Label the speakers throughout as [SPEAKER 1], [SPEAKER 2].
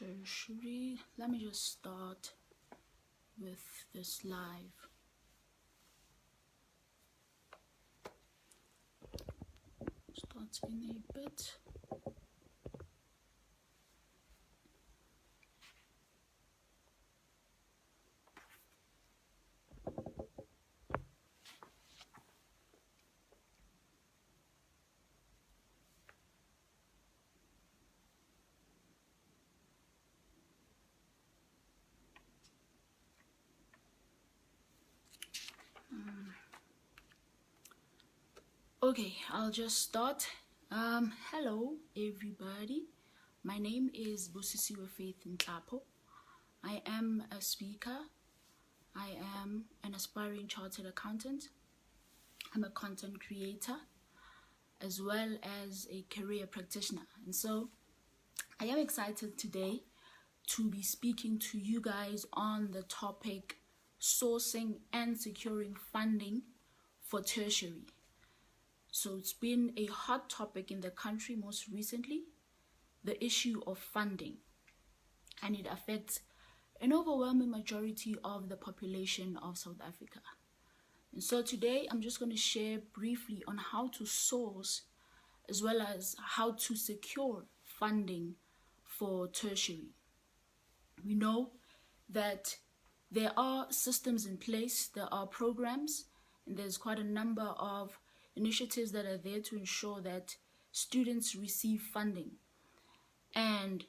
[SPEAKER 1] tertiary. Let me just start with this live. Start in a bit. Okay, I'll just start. Hello everybody. My name is Busisiwe Nhlapo. I am a speaker. I am an aspiring chartered accountant. I'm a content creator as well as a career practitioner. And so I am excited today to be speaking to you guys on the topic sourcing and securing funding for tertiary. So it's been a hot topic in the country most recently, the issue of funding, and it affects an overwhelming majority of the population of South Africa. And so today I'm just going to share briefly on how to source as well as how to secure funding for tertiary. We know that there are systems in place, there are programs, and there's quite a number of initiatives that are there to ensure that students receive funding. And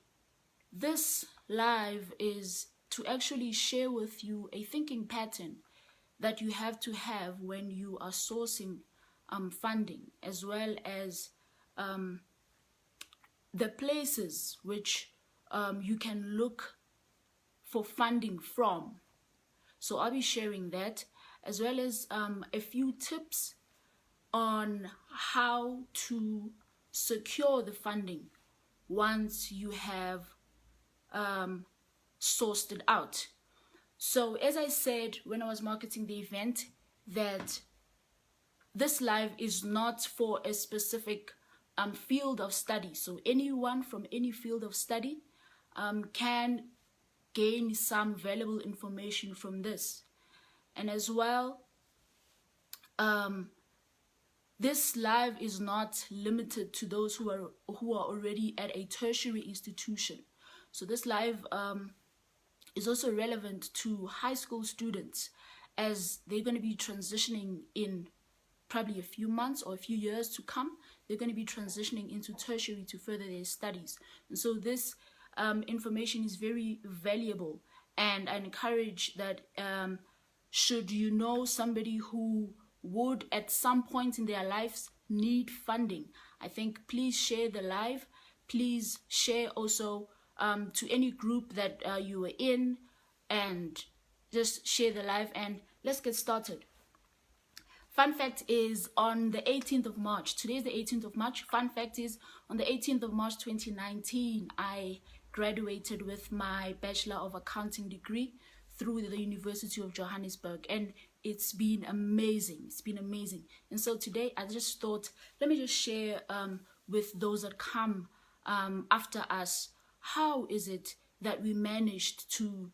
[SPEAKER 1] this live is to actually share with you a thinking pattern that you have to have when you are sourcing funding, as well as the places which you can look for funding from. So I'll be sharing that, as well as a few tips on how to secure the funding once you have sourced it out. So as I said when I was marketing the event, that this live is not for a specific field of study. So anyone from any field of study can gain some valuable information from this. And as well, this live is not limited to those who are already at a tertiary institution. So this live is also relevant to high school students, as they're going to be transitioning in probably a few months or a few years to come. They're going to be transitioning into tertiary to further their studies. And so this information is very valuable, and I encourage that should you know somebody who would at some point in their lives need funding, I think please share the live. Please share also to any group that you are in, and just share the live, and let's get started. Fun fact is on the 18th of March, today is the 18th of March, fun fact is on the 18th of March 2019, I graduated with my Bachelor of Accounting degree through the University of Johannesburg, and it's been amazing. It's been amazing. And so today I just thought, let me just share with those that come after us, how is it that we managed to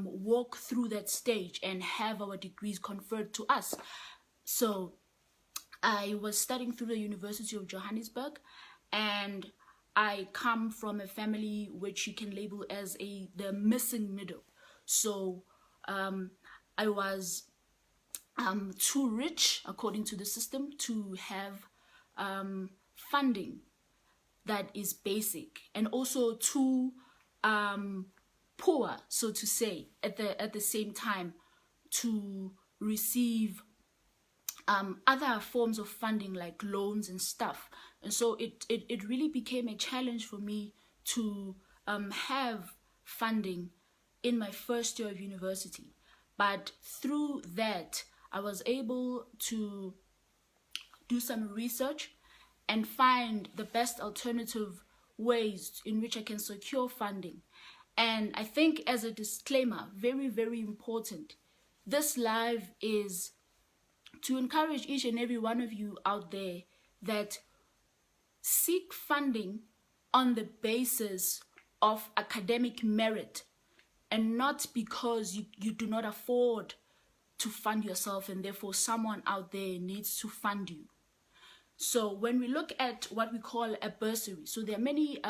[SPEAKER 1] walk through that stage and have our degrees conferred to us. So I was studying through the University of Johannesburg, and I come from a family which you can label as the missing middle. So I was too rich, according to the system, to have funding that is basic, and also too poor, so to say, at the same time, to receive other forms of funding like loans and stuff. And so it really became a challenge for me to have funding in my first year of university. But through that, I was able to do some research and find the best alternative ways in which I can secure funding. And I think, as a disclaimer, very, very important, this live is to encourage each and every one of you out there that seek funding on the basis of academic merit, and not because you do not afford to fund yourself and therefore someone out there needs to fund you. So when we look at what we call a bursary, so there are many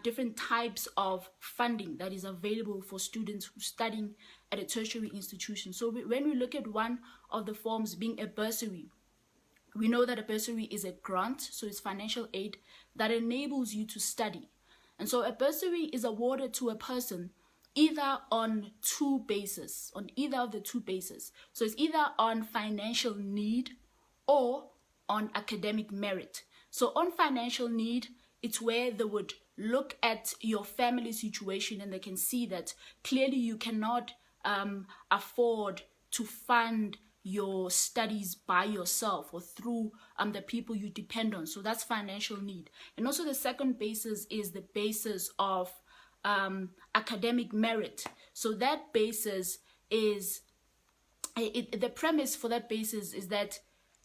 [SPEAKER 1] different types of funding that is available for students who are studying at a tertiary institution. So when we look at one of the forms being a bursary, we know that a bursary is a grant, so it's financial aid that enables you to study. And so a bursary is awarded to a person either on either of the two bases. So it's either on financial need or on academic merit. So on financial need, it's where they would look at your family situation and they can see that clearly you cannot afford to fund your studies by yourself or through the people you depend on. So that's financial need. And also the second basis is the basis of academic merit. So that basis is, the premise for that basis is that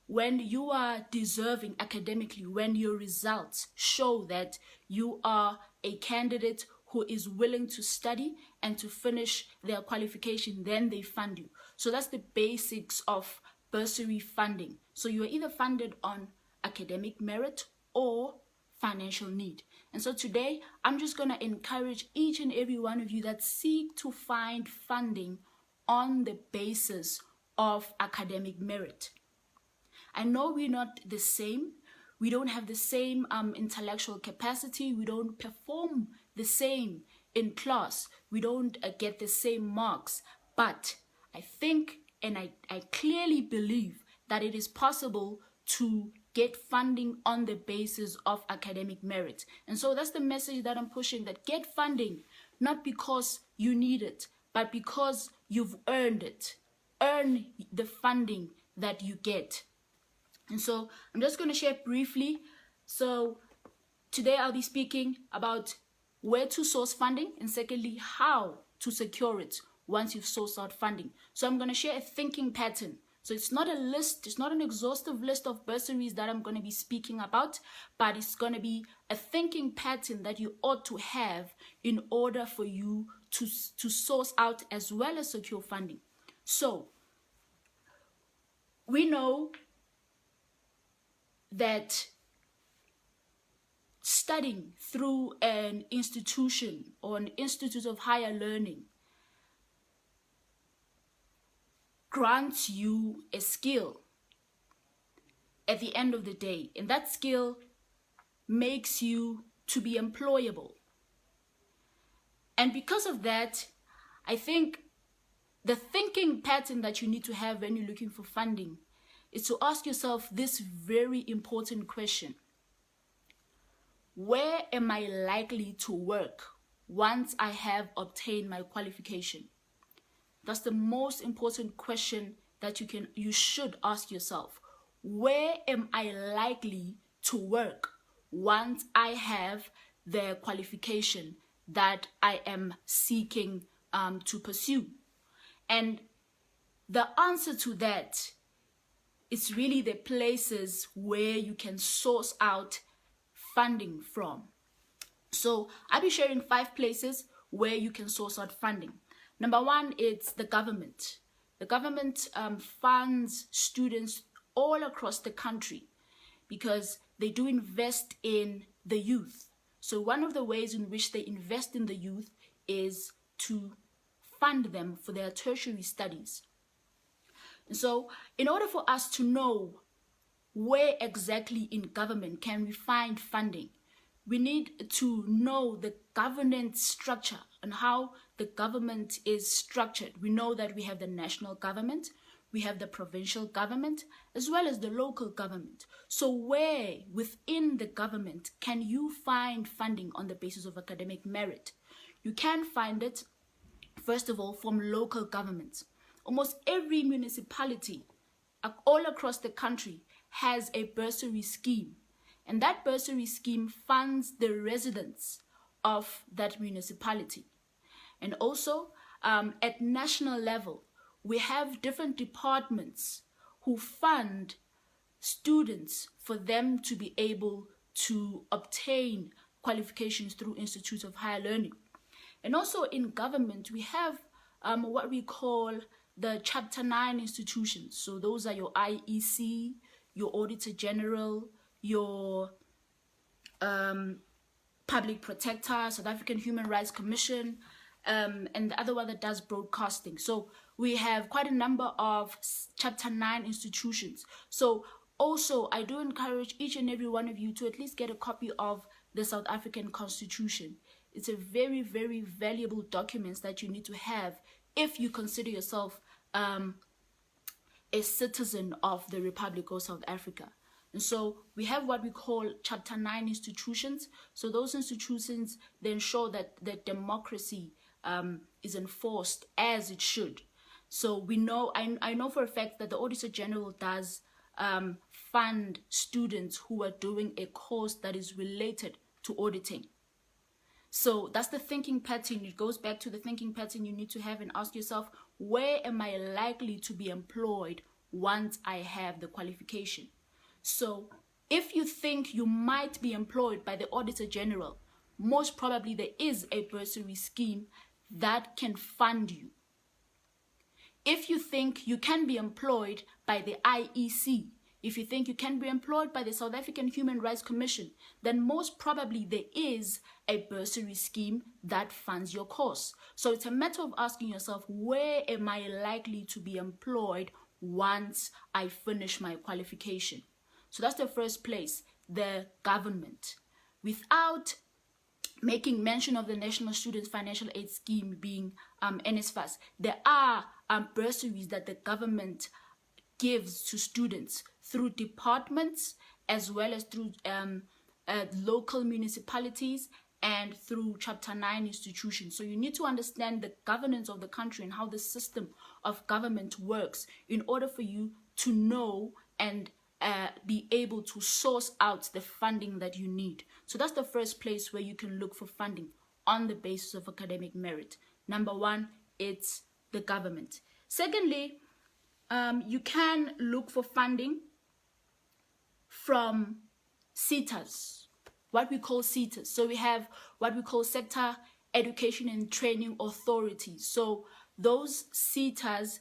[SPEAKER 1] when you are deserving academically, when your results show that you are a candidate who is willing to study and to finish their qualification, then they fund you. So that's the basics of bursary funding. So you are either funded on academic merit or financial need. And so today, I'm just going to encourage each and every one of you that seek to find funding on the basis of academic merit. I know we're not the same. We don't have the same intellectual capacity. We don't perform the same in class. We don't get the same marks. But I think and I clearly believe that it is possible to get funding on the basis of academic merit. And so that's the message that I'm pushing, that get funding, not because you need it, but because you've earned it. Earn the funding that you get. And so I'm just going to share briefly. So today I'll be speaking about where to source funding, and secondly, how to secure it once you've sourced out funding. So I'm going to share a thinking pattern. So it's not a list, it's not an exhaustive list of bursaries that I'm going to be speaking about, but it's going to be a thinking pattern that you ought to have in order for you to source out as well as secure funding. So we know that studying through an institution or an institute of higher learning grants you a skill at the end of the day, and that skill makes you to be employable. And because of that, I think the thinking pattern that you need to have when you're looking for funding is to ask yourself this very important question: where am I likely to work once I have obtained my qualification? That's the most important question that you should ask yourself. Where am I likely to work once I have the qualification that I am seeking to pursue? And the answer to that is really the places where you can source out funding from. So I'll be sharing 5 places where you can source out funding. Number 1, it's the government. The government funds students all across the country because they do invest in the youth. So one of the ways in which they invest in the youth is to fund them for their tertiary studies. And so in order for us to know where exactly in government can we find funding, we need to know the governance structure and how the government is structured. We know that we have the national government, we have the provincial government, as well as the local government. So where within the government can you find funding on the basis of academic merit? You can find it, first of all, from local governments. Almost every municipality all across the country has a bursary scheme. And that bursary scheme funds the residents of that municipality. And also, at national level, we have different departments who fund students for them to be able to obtain qualifications through institutes of higher learning. And also in government, we have what we call the Chapter 9 institutions. So those are your IEC, your Auditor General, your Public Protector, South African Human Rights Commission, and the other one that does broadcasting. So we have quite a number of Chapter 9 institutions. So also, I do encourage each and every one of you to at least get a copy of the South African Constitution. It's a very, very valuable document that you need to have if you consider yourself a citizen of the Republic of South Africa. And so we have what we call Chapter 9 institutions. So those institutions, they ensure that the democracy is enforced as it should. So we know, I know for a fact that the Auditor General does fund students who are doing a course that is related to auditing. So that's the thinking pattern. It goes back to the thinking pattern you need to have and ask yourself, where am I likely to be employed once I have the qualification? So if you think you might be employed by the Auditor General, most probably there is a bursary scheme that can fund you. If you think you can be employed by the IEC, if you think you can be employed by the South African Human Rights Commission, then most probably there is a bursary scheme that funds your course. So it's a matter of asking yourself, where am I likely to be employed once I finish my qualification? So that's the first place, the government. Without making mention of the National Students Financial Aid Scheme being NSFAS, there are bursaries that the government gives to students through departments as well as through local municipalities and through Chapter 9 institutions. So you need to understand the governance of the country and how the system of government works in order for you to know and be able to source out the funding that you need. So that's the first place where you can look for funding on the basis of academic merit. Number one, it's the government. Secondly, you can look for funding from SETAs, what we call SETAs. So we have what we call Sector Education and Training Authorities. So those SETAs,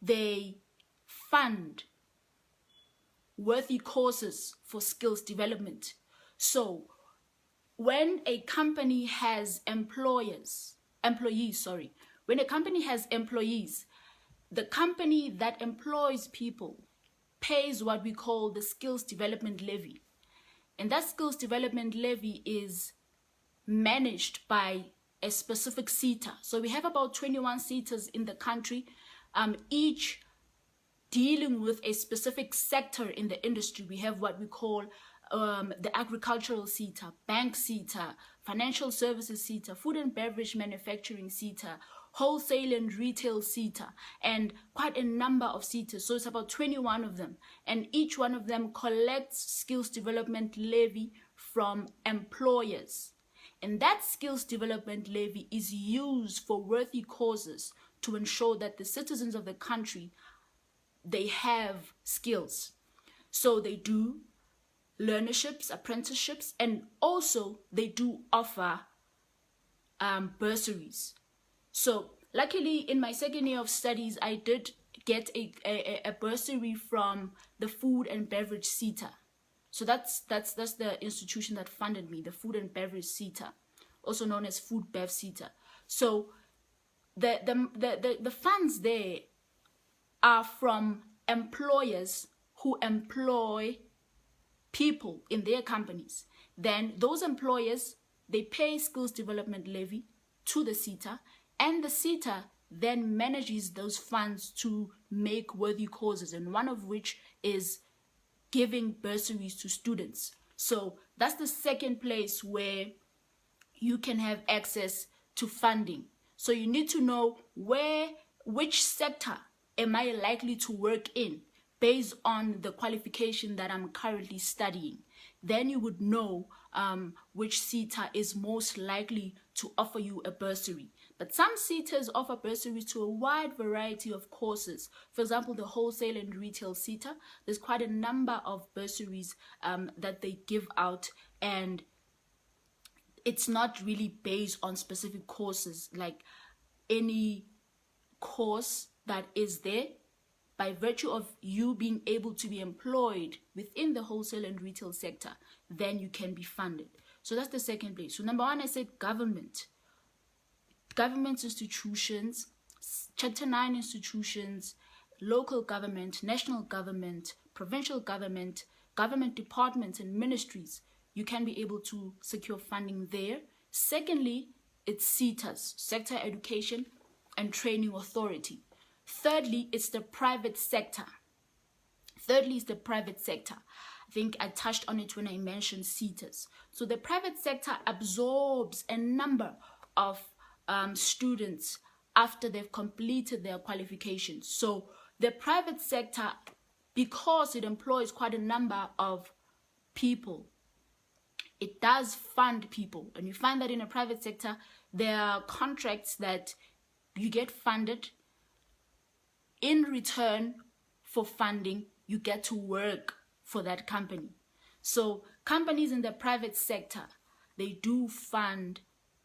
[SPEAKER 1] they fund worthy courses for skills development. So when a company has employees, when a company has employees, the company that employs people pays what we call the skills development levy. And that skills development levy is managed by a specific SETA. So we have about 21 SETAs in the country, each dealing with a specific sector in the industry. We have what we call the agricultural SETA, bank SETA, financial services SETA, food and beverage manufacturing SETA, wholesale and retail SETA, and quite a number of SETAs. So it's about 21 of them. And each one of them collects skills development levy from employers. And that skills development levy is used for worthy causes to ensure that the citizens of the country, they have skills. So they do learnerships, apprenticeships, and also they do offer bursaries. So luckily in my second year of studies, I did get a bursary from the Food and Beverage SETA. So that's the institution that funded me, the Food and Beverage SETA, also known as Food Bev SETA. So the funds there are from employers who employ people in their companies. Then those employers, they pay skills development levy to the SETA, and the SETA then manages those funds to make worthy causes, and one of which is giving bursaries to students. So that's the second place where you can have access to funding. So you need to know which sector am I likely to work in based on the qualification that I'm currently studying. Then you would know which SETA is most likely to offer you a bursary. But some SETAs offer bursaries to a wide variety of courses. For example, the wholesale and retail SETA, there's quite a number of bursaries that they give out, and it's not really based on specific courses, like any course that is there. By virtue of you being able to be employed within the wholesale and retail sector, then you can be funded. So that's the second place. So number one, I said government institutions, Chapter 9 institutions, local government, national government, provincial government, government departments and ministries. You can be able to secure funding there. Secondly, it's SETAs, Sector Education and Training Authority. Thirdly, it's the private sector. I think I touched on it when I mentioned SETAs. So the private sector absorbs a number of students after they've completed their qualifications. So the private sector, because it employs quite a number of people, it does fund people. And you find that in a private sector, there are contracts that you get funded. In return for funding, you get to work for that company. So companies in the private sector, they do fund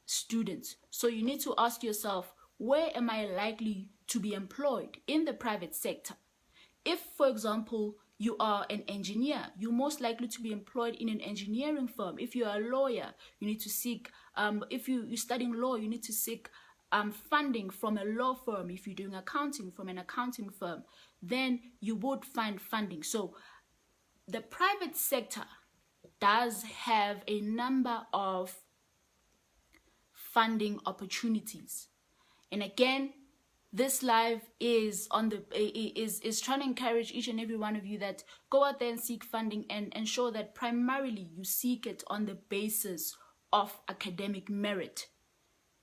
[SPEAKER 1] students. So you need to ask yourself, where am I likely to be employed in the private sector? If, for example, you are an engineer, you're most likely to be employed in an engineering firm. If you are a lawyer, you need to seek, if you're studying law, you need to seek funding from a law firm. If you're doing accounting, from an accounting firm, then you would find funding. So the private sector does have a number of funding opportunities. And again, this live is on the is trying to encourage each and every one of you that go out there and seek funding, and ensure that primarily you seek it on the basis of academic merit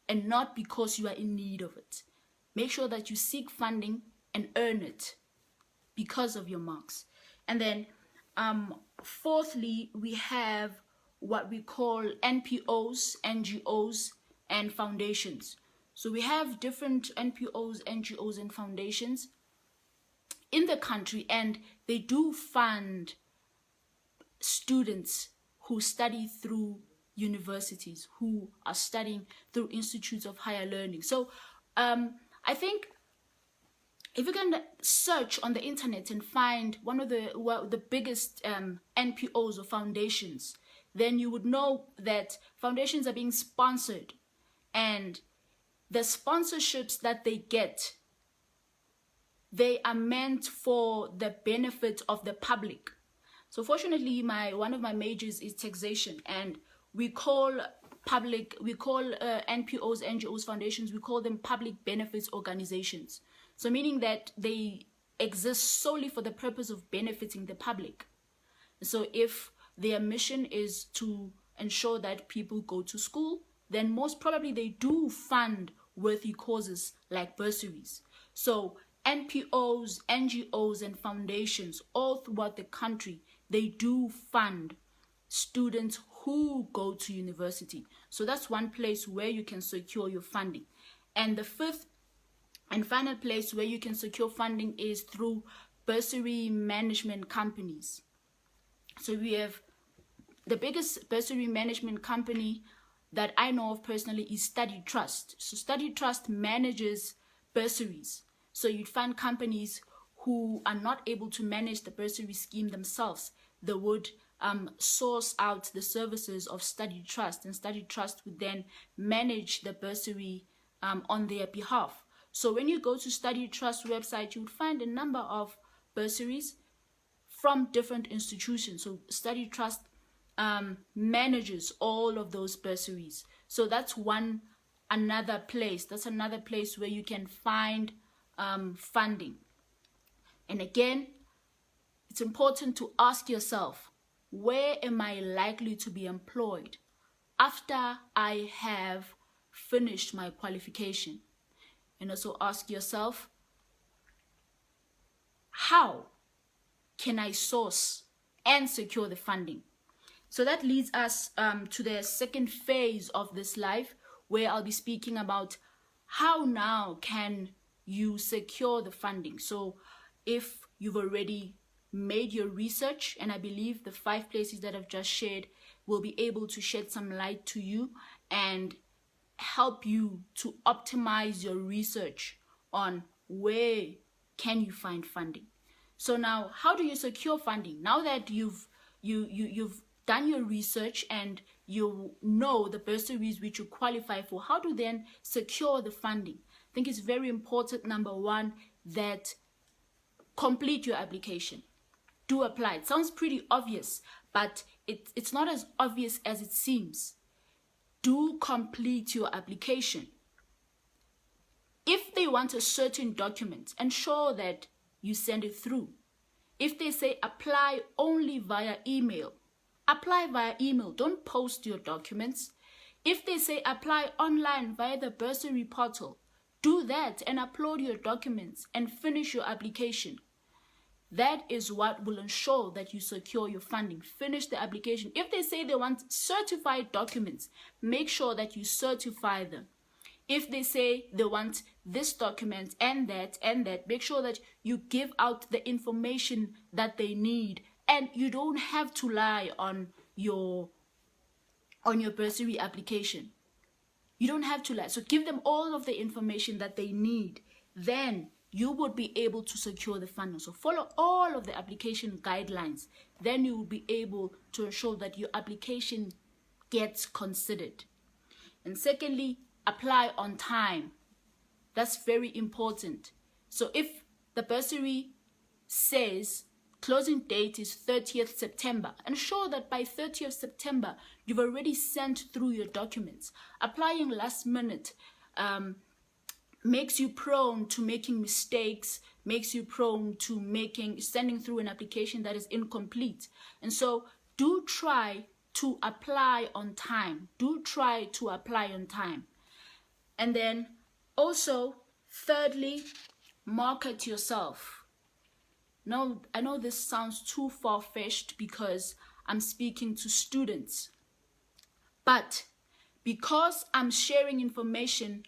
[SPEAKER 1] and not because you are in need of it. Make sure that you seek funding and earn it because of your marks. And then fourthly, we have what we call NPOs, NGOs, and foundations. So we have different NPOs, NGOs, and foundations in the country, and they do fund students who study through universities, who are studying through institutes of higher learning. So I think if you can search on the internet and find one of the biggest NPOs or foundations, then you would know that foundations are being sponsored, and the sponsorships that they get, they are meant for the benefit of the public. So fortunately, one of my majors is taxation, and we call NPOs, NGOs, foundations, we call them public benefits organizations. So meaning that they exist solely for the purpose of benefiting the public. So if their mission is to ensure that people go to school, then most probably they do fund worthy causes like bursaries. So NPOs, NGOs, and foundations all throughout the country, they do fund students who go to university. So that's one place where you can secure your funding. And the fifth and final place where you can secure funding is through bursary management companies. So we have the biggest bursary management company that I know of personally is Study Trust. So Study Trust manages bursaries. So you'd find companies who are not able to manage the bursary scheme themselves. They would source out the services of Study Trust, and Study Trust would then manage the bursary on their behalf. So when you go to Study Trust website, you would find a number of bursaries from different institutions. So Study Trust manages all of those bursaries. So that's another place. That's another place where you can find funding. And again, it's important to ask yourself, where am I likely to be employed after I have finished my qualification? And also ask yourself, how can I source and secure the funding? So that leads us to the second phase of this live, where I'll be speaking about how now can you secure the funding. So if you've already made your research, and I believe the 5 places that I've just shared will be able to shed some light to you and help you to optimize your research on where can you find funding. So now, how do you secure funding? Now that you've done your research and you know the bursaries which you qualify for, how to then secure the funding? I think it's very important, number one, that complete your application. Do apply. It sounds pretty obvious, but it's not as obvious as it seems. Do complete your application. If they want a certain document, ensure that you send it through. If they say apply only via email, apply via email. Don't post your documents. If they say apply online via the bursary portal, do that and upload your documents and finish your application. That is what will ensure that you secure your funding. Finish the application. If they say they want certified documents, make sure that you certify them. If they say they want this document and that, make sure that you give out the information that they need. And you don't have to lie on your bursary application. You don't have to lie. So give them all of the information that they need. Then you would be able to secure the funding. So follow all of the application guidelines. Then you will be able to ensure that your application gets considered. And secondly, apply on time. That's very important. So if the bursary says closing date is 30th September, ensure that by 30th September, you've already sent through your documents. Applying last minute makes you prone to making mistakes, makes you prone to sending through an application that is incomplete. And so do try to apply on time. Do try to apply on time. And then also, thirdly, market yourself. Now, I know this sounds too far-fetched because I'm speaking to students, but because I'm sharing information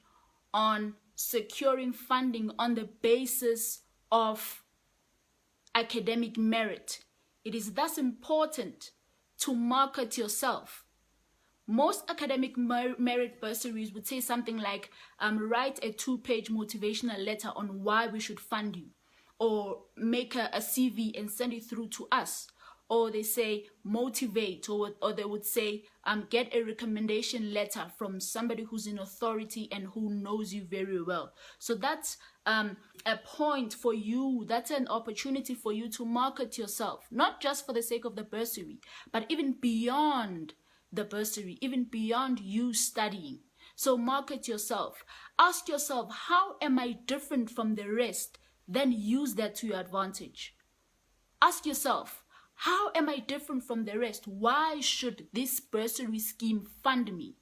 [SPEAKER 1] on securing funding on the basis of academic merit, it is thus important to market yourself. Most academic merit bursaries would say something like, write a 2-page motivational letter on why we should fund you, or make a CV and send it through to us. Or they say motivate, or they would say get a recommendation letter from somebody who's in authority and who knows you very well. So that's a point for you, that's an opportunity for you to market yourself, not just for the sake of the bursary, but even beyond the bursary, even beyond you studying. So market yourself. Ask yourself, how am I different from the rest? Then use that to your advantage. Ask yourself, how am I different from the rest? Why should this bursary scheme fund me?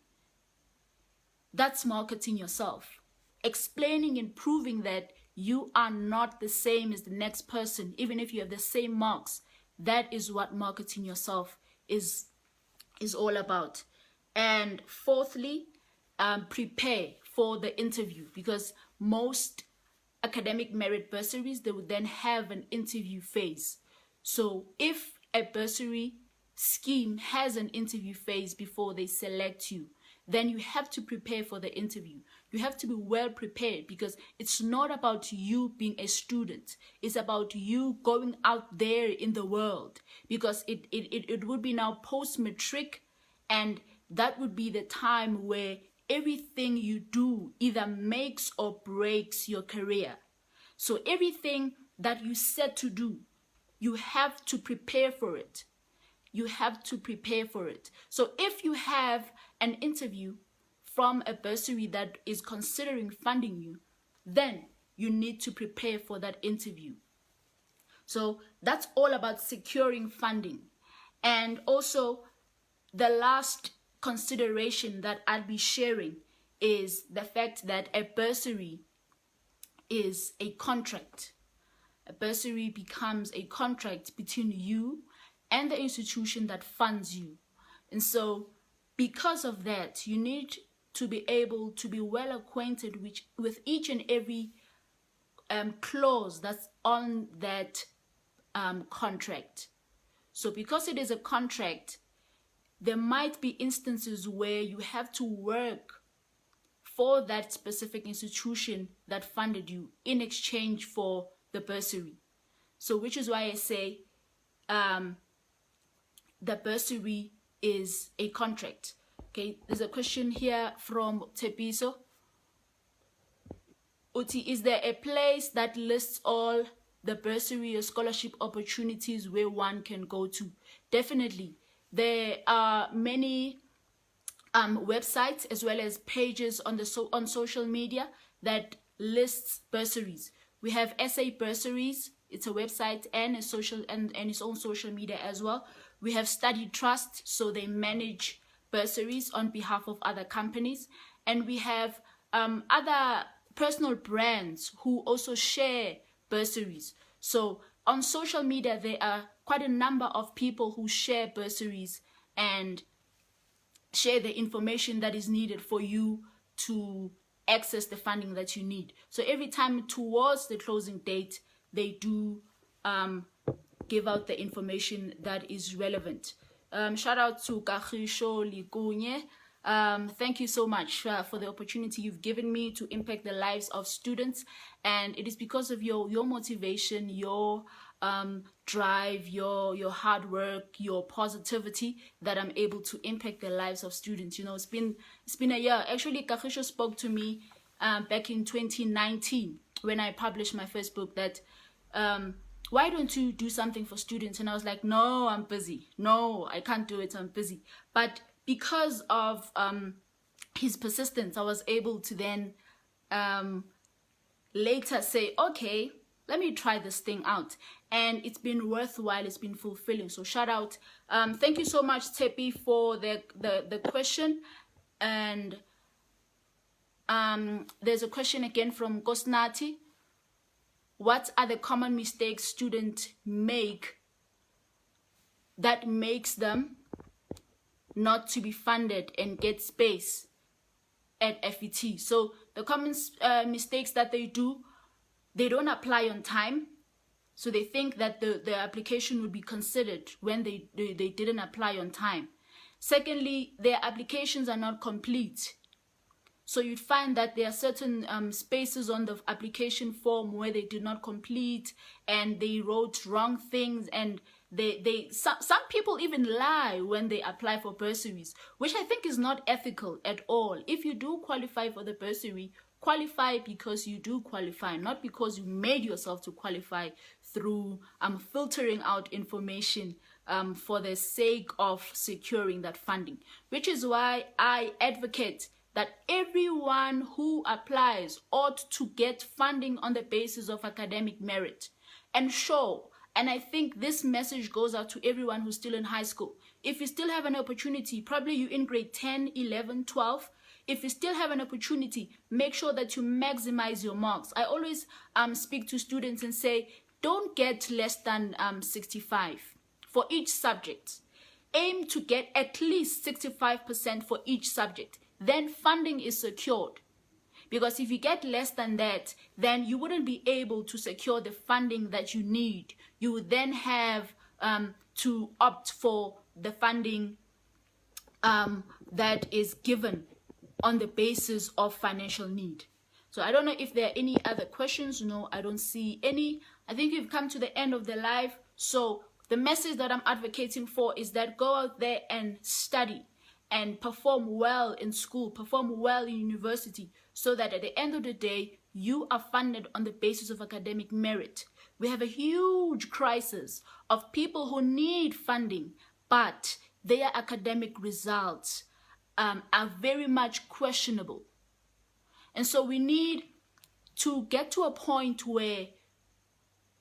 [SPEAKER 1] That's marketing yourself. Explaining and proving that you are not the same as the next person, even if you have the same marks. That is what marketing yourself is all about. And fourthly, prepare for the interview, because most academic merit bursaries, they would then have an interview phase. So if a bursary scheme has an interview phase before they select you, then you have to prepare for the interview. You have to be well prepared, because it's not about you being a student. It's about you going out there in the world, because it would be now post-matric, and that would be the time where everything you do either makes or breaks your career. So everything that you set to do, you have to prepare for it. You have to prepare for it. So if you have an interview from a bursary that is considering funding you, then you need to prepare for that interview. So that's all about securing funding. And also, the last consideration that I'll be sharing is the fact that a bursary is a contract. A bursary becomes a contract between you and the institution that funds you. And so because of that, you need to be able to be well acquainted with each and every clause that's on that contract. So because it is a contract, there might be instances where you have to work for that specific institution that funded you in exchange for the bursary. So which is why I say the bursary is a contract. Okay, there's a question here from Tepiso. Uti, is there a place that lists all the bursary or scholarship opportunities where one can go to? Definitely. There are many websites as well as pages on social media that lists bursaries. We have SA Bursaries. It's a website and a social and its own social media as well. We have Study Trust, so they manage bursaries on behalf of other companies, and we have other personal brands who also share bursaries. So on social media, there are quite a number of people who share bursaries and share the information that is needed for you to access the funding that you need. So every time towards the closing date, they do give out the information that is relevant. Shout out to Kagisho Likunye. Thank you so much for the opportunity you've given me to impact the lives of students, and it is because of your motivation, your drive, your hard work, your positivity that I'm able to impact the lives of students. You know, it's been a year. Actually, Kagisho spoke to me back in 2019 when I published my first book that why don't you do something for students? And I was like, no, I'm busy. No, I can't do it. I'm busy. But because of his persistence, I was able to then later say, okay, let me try this thing out. And it's been worthwhile. It's been fulfilling. So shout out. Thank you so much, Tepi, for the question. And there's a question again from Gosnati. What are the common mistakes students make that makes them not to be funded and get space at FET? So the common mistakes that they do, they don't apply on time. So they think that the application would be considered when they didn't apply on time. Secondly, their applications are not complete. So you'd find that there are certain spaces on the application form where they did not complete and they wrote wrong things, and some people even lie when they apply for bursaries, which I think is not ethical at all. If you do qualify for the bursary, qualify because you do qualify, not because you made yourself to qualify through filtering out information for the sake of securing that funding, which is why I advocate that everyone who applies ought to get funding on the basis of academic merit and show. And I think this message goes out to everyone who's still in high school. If you still have an opportunity, probably you're in grade 10, 11, 12. If you still have an opportunity, make sure that you maximize your marks. I always speak to students and say, don't get less than 65 for each subject. Aim to get at least 65% for each subject. Then funding is secured. Because if you get less than that, then you wouldn't be able to secure the funding that you need. You would then have to opt for the funding that is given on the basis of financial need. So I don't know if there are any other questions. No, I don't see any. I think we've come to the end of the live. So the message that I'm advocating for is that go out there and study and perform well in school, perform well in university, so that at the end of the day, you are funded on the basis of academic merit. We have a huge crisis of people who need funding, but their academic results are very much questionable. And so we need to get to a point where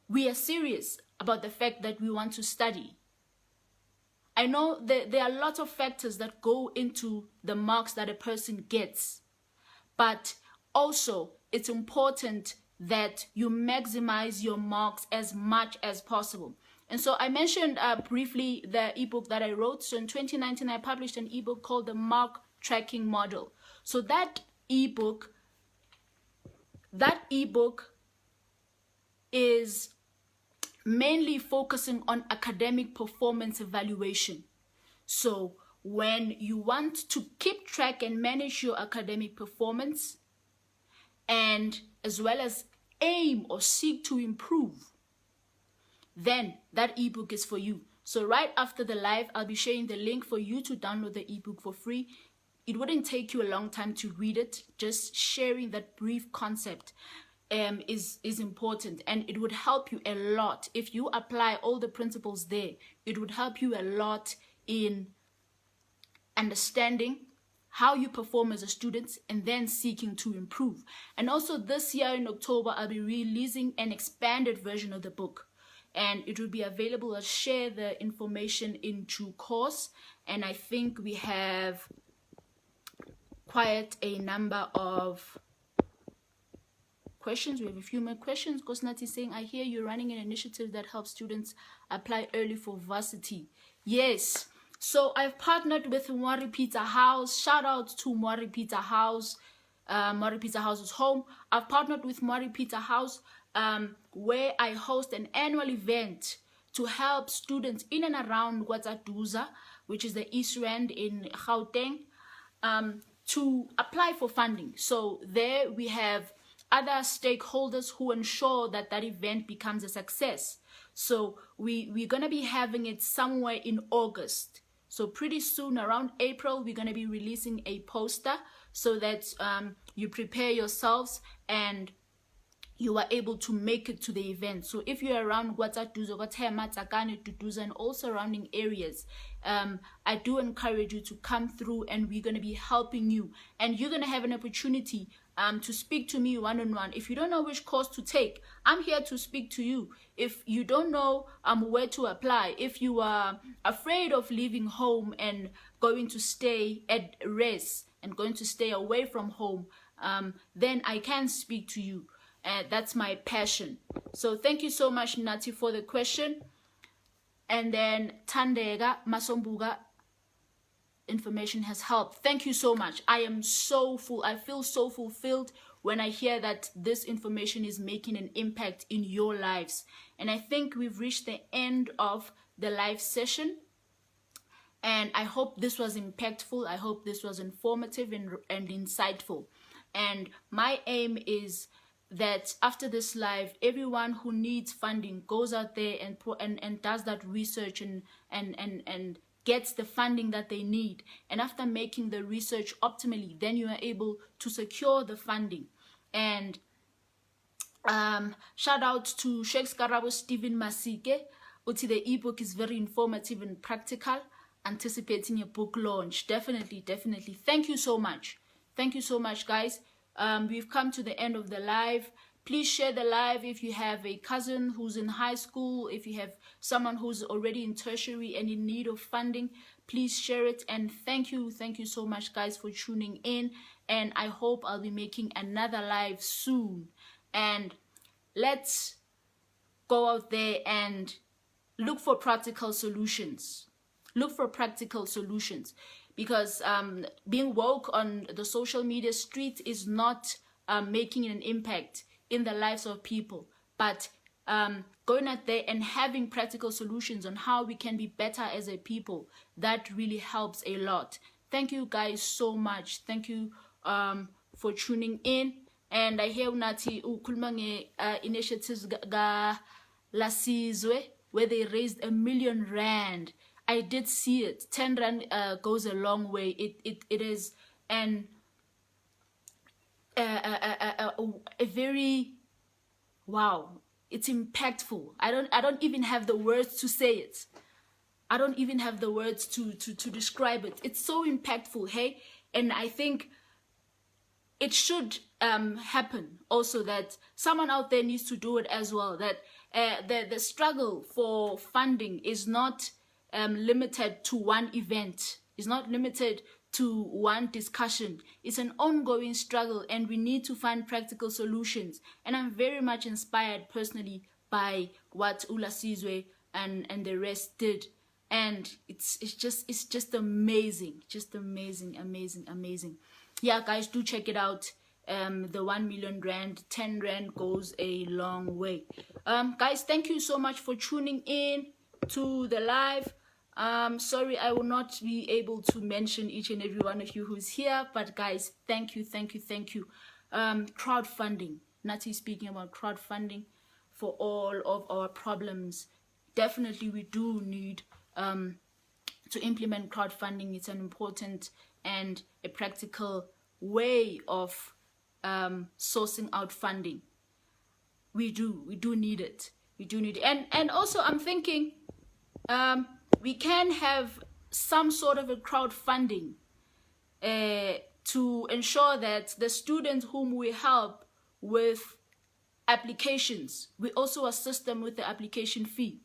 [SPEAKER 1] we are serious about the fact that we want to study. I know that there are lots of factors that go into the marks that a person gets, but also it's important that you maximize your marks as much as possible. And so I mentioned briefly the ebook that I wrote. So in 2019, I published an ebook called the Mark Tracking Model. So that ebook is mainly focusing on academic performance evaluation. So when you want to keep track and manage your academic performance, and as well as aim or seek to improve, then that ebook is for you. So right after the live, I'll be sharing the link for you to download the ebook for free. It wouldn't take you a long time to read it. Just sharing that brief concept is important, and it would help you a lot. If you apply all the principles there, it would help you a lot in understanding how you perform as a student and then seeking to improve. And also this year in October, I'll be releasing an expanded version of the book, and it will be available. I'll share the information in due course, and I think we have quite a number of questions. We have a few more questions. Kosnati is saying, I hear you're running an initiative that helps students apply early for varsity. Yes. So I've partnered with Mwari Pizza House. Shout out to Mwari Pizza House. Mwari Pizza House is home. I've partnered with Mwari Pizza House where I host an annual event to help students in and around Gwatsaduza, which is the East Rand in Gauteng, to apply for funding. So there we have other stakeholders who ensure that that event becomes a success. So we're going to be having it somewhere in August. So pretty soon, around April, we're going to be releasing a poster so that you prepare yourselves and you are able to make it to the event. So if you're around Gwatsaduza, Gwatema, Tsakane, Duduza, and all surrounding areas, I do encourage you to come through, and we're going to be helping you. And you're going to have an opportunity to speak to me one-on-one. If you don't know which course to take, I'm here to speak to you. If you don't know where to apply, if you are afraid of leaving home and going to stay at rest and going to stay away from home, then I can speak to you. That's my passion. So thank you so much, Nati, for the question. And then Tandega Masombuga, information has helped. Thank you so much. I am so full. I feel so fulfilled when I hear that this information is making an impact in your lives. And I think we've reached the end of the live session. And I hope this was impactful. I hope this was informative and insightful. And my aim is that after this live, everyone who needs funding goes out there and does that research and gets the funding that they need. And after making the research optimally, then you are able to secure the funding. And shout out to Sheikh Skarabo Stephen Masike. Uti, the ebook is very informative and practical, anticipating a book launch. Definitely. Thank you so much. Thank you so much, guys. We've come to the end of the live. Please share the live if you have a cousin who's in high school, if you have someone who's already in tertiary and in need of funding, please share it. And thank you so much, guys, for tuning in. And I hope I'll be making another live soon. And let's go out there and look for practical solutions. Look for practical solutions. Because being woke on the social media street is not making an impact in the lives of people, but going out there and having practical solutions on how we can be better as a people, that really helps a lot. Thank you guys so much. Thank you for tuning in. And I hear Unati ukulmange initiatives ga Lasizwe, where they raised R1 million. I did see it. 10 Rand goes a long way. It is a very, wow, it's impactful. I don't even have the words to say it. I don't even have the words to describe it. It's so impactful, hey? And I think it should happen also, that someone out there needs to do it as well. That the struggle for funding is not limited to one event. It's not limited to one discussion. It's an ongoing struggle, and we need to find practical solutions. And I'm very much inspired personally by what Ulasizwe and the rest did. And it's just amazing. Just amazing. Yeah, guys, do check it out. the 1 million rand, 10 rand goes a long way. Guys, thank you so much for tuning in to the live. Sorry I will not be able to mention each and every one of you who's here, but guys, thank you. Crowdfunding, Nati speaking about crowdfunding for all of our problems. Definitely we do need to implement crowdfunding. It's an important and a practical way of sourcing out funding. We do need it. And also I'm thinking we can have some sort of a crowdfunding to ensure that the students whom we help with applications, we also assist them with the application fee.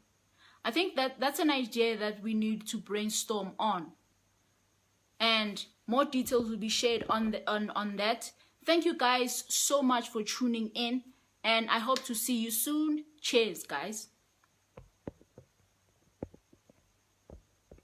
[SPEAKER 1] I think that's an idea that we need to brainstorm on, and more details will be shared on that. Thank you guys so much for tuning in, and I hope to see you soon. Cheers, guys.